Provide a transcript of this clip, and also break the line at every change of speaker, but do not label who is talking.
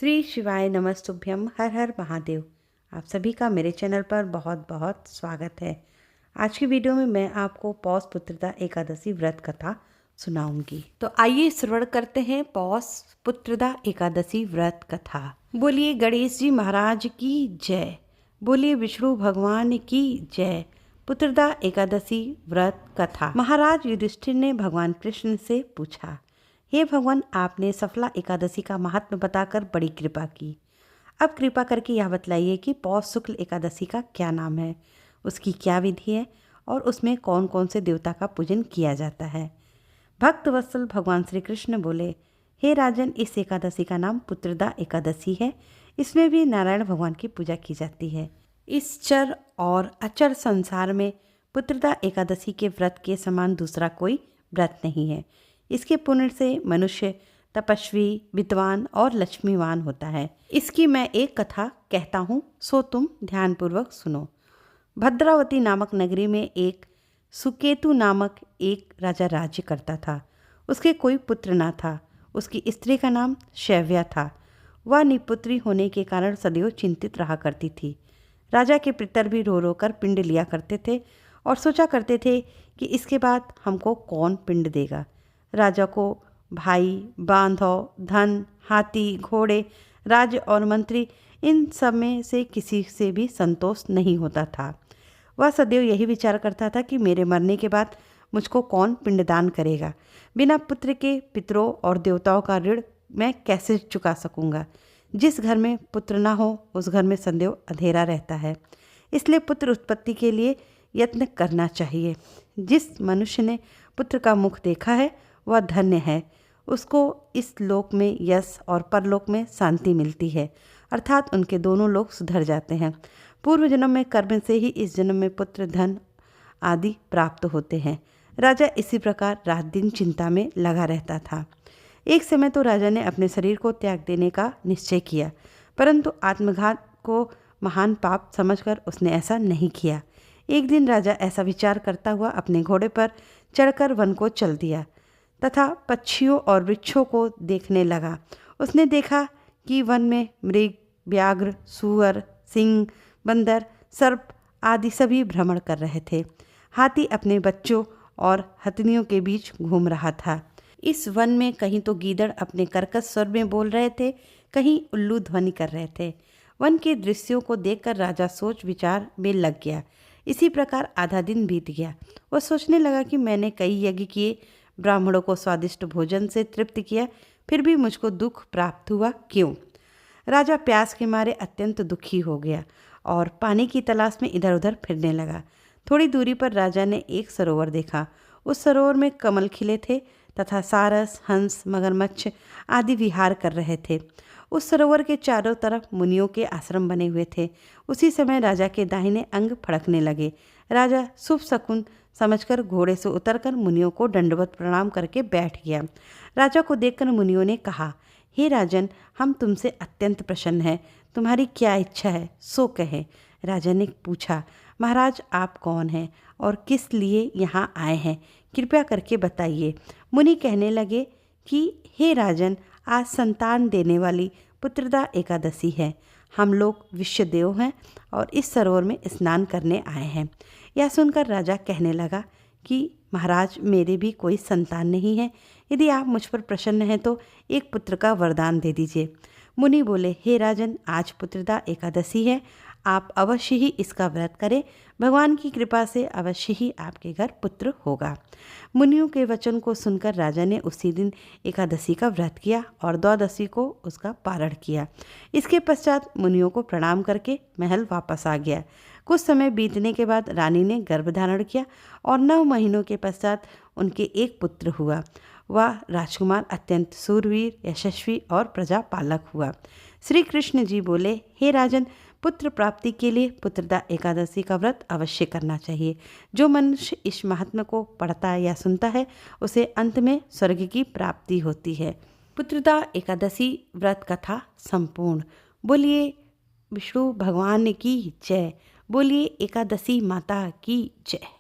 श्री शिवाय नमस्तुभ्यम, हर हर महादेव। आप सभी का मेरे चैनल पर बहुत बहुत स्वागत है। आज की वीडियो में मैं आपको पौष पुत्रदा एकादशी व्रत कथा सुनाऊंगी। तो आइए श्रवण करते हैं पौष पुत्रदा एकादशी व्रत कथा। बोलिए गणेश जी महाराज की जय, बोलिए विष्णु भगवान की जय। पुत्रदा एकादशी व्रत कथा। महाराज युधिष्ठिर ने भगवान कृष्ण से पूछा, हे भगवान, आपने सफला एकादशी का महात्म्य बताकर बड़ी कृपा की। अब कृपा करके यह बतलाइए कि पौष शुक्ल एकादशी का क्या नाम है, उसकी क्या विधि है और उसमें कौन कौन से देवता का पूजन किया जाता है। भक्त वत्सल भगवान श्री कृष्ण बोले, हे राजन, इस एकादशी का नाम पुत्रदा एकादशी है। इसमें भी नारायण भगवान की पूजा की जाती है। इस चर और अचर संसार में पुत्रदा एकादशी के व्रत के समान दूसरा कोई व्रत नहीं है। इसके पुण्य से मनुष्य तपस्वी, विद्वान और लक्ष्मीवान होता है। इसकी मैं एक कथा कहता हूँ, सो तुम ध्यानपूर्वक सुनो। भद्रावती नामक नगरी में एक सुकेतु नामक एक राजा राज्य करता था। उसके कोई पुत्र ना था। उसकी स्त्री का नाम शैव्या था। वह निपुत्री होने के कारण सदैव चिंतित रहा करती थी। राजा के पितर भी रो रो कर पिंड लिया करते थे और सोचा करते थे कि इसके बाद हमको कौन पिंड देगा। राजा को भाई, बांधव, धन, हाथी, घोड़े, राज्य और मंत्री, इन सब में से किसी से भी संतोष नहीं होता था। वह सदैव यही विचार करता था कि मेरे मरने के बाद मुझको कौन पिंडदान करेगा। बिना पुत्र के पितरों और देवताओं का ऋण मैं कैसे चुका सकूंगा। जिस घर में पुत्र ना हो उस घर में सदैव अंधेरा रहता है। इसलिए पुत्र उत्पत्ति के लिए यत्न करना चाहिए। जिस मनुष्य ने पुत्र का मुख देखा है वह धन्य है। उसको इस लोक में यश और परलोक में शांति मिलती है, अर्थात उनके दोनों लोक सुधर जाते हैं। पूर्व जन्म में कर्म से ही इस जन्म में पुत्र, धन आदि प्राप्त होते हैं। राजा इसी प्रकार रात दिन चिंता में लगा रहता था। एक समय तो राजा ने अपने शरीर को त्याग देने का निश्चय किया, परंतु आत्मघात को महान पाप समझकर उसने ऐसा नहीं किया। एक दिन राजा ऐसा विचार करता हुआ अपने घोड़े पर चढ़कर वन को चल दिया तथा पक्षियों और वृक्षों को देखने लगा। उसने देखा कि वन में मृग, व्याघ्र, सूअर, सिंह, बंदर, सर्प आदि सभी भ्रमण कर रहे थे। हाथी अपने बच्चों और हथनियों के बीच घूम रहा था। इस वन में कहीं तो गीदड़ अपने कर्कश स्वर में बोल रहे थे, कहीं उल्लू ध्वनि कर रहे थे। वन के दृश्यों को देखकर राजा सोच विचार में लग गया। इसी प्रकार आधा दिन बीत गया। वह सोचने लगा कि मैंने कई यज्ञ किए, ब्राह्मणों को स्वादिष्ट भोजन से तृप्त किया, फिर भी मुझको दुख प्राप्त हुआ क्यों। राजा प्यास के मारे अत्यंत दुखी हो गया और पानी की तलाश में इधर उधर फिरने लगा। थोड़ी दूरी पर राजा ने एक सरोवर देखा। उस सरोवर में कमल खिले थे तथा सारस, हंस, मगरमच्छ आदि विहार कर रहे थे। उस सरोवर के चारों तरफ मुनियों के आश्रम बने हुए थे। उसी समय राजा के दाहिने अंग फड़कने लगे। राजा शुभ शकुन समझकर घोड़े से उतरकर मुनियों को दंडवत प्रणाम करके बैठ गया। राजा को देखकर मुनियों ने कहा, हे राजन, हम तुमसे अत्यंत प्रसन्न हैं। तुम्हारी क्या इच्छा है सो कहे। राजा ने पूछा, महाराज, आप कौन हैं और किस लिए यहाँ आए हैं, कृपया करके बताइए। मुनि कहने लगे कि हे राजन, आज संतान देने वाली पुत्रदा एकादशी है। हम लोग विश्वदेव हैं और इस सरोवर में स्नान करने आए हैं। यह सुनकर राजा कहने लगा कि महाराज, मेरे भी कोई संतान नहीं है। यदि आप मुझ पर प्रसन्न हैं तो एक पुत्र का वरदान दे दीजिए। मुनि बोले, हे राजन, आज पुत्रदा एकादशी है। आप अवश्य ही इसका व्रत करें। भगवान की कृपा से अवश्य ही आपके घर पुत्र होगा। मुनियों के वचन को सुनकर राजा ने उसी दिन एकादशी का व्रत किया और द्वादशी को उसका पारण किया। इसके पश्चात मुनियों को प्रणाम करके महल वापस आ गया। कुछ समय बीतने के बाद रानी ने गर्भ धारण किया और 9 महीनों के पश्चात उनके एक पुत्र हुआ। वह राजकुमार अत्यंत सूरवीर, यशस्वी और प्रजापालक हुआ। श्री कृष्ण जी बोले, हे राजन, पुत्र प्राप्ति के लिए पुत्रदा एकादशी का व्रत अवश्य करना चाहिए। जो मनुष्य इस महात्म्य को पढ़ता या सुनता है उसे अंत में स्वर्ग की प्राप्ति होती है। पुत्रदा एकादशी व्रत कथा संपूर्ण। बोलिए विष्णु भगवान की जय, बोलिए एकादशी माता की जय।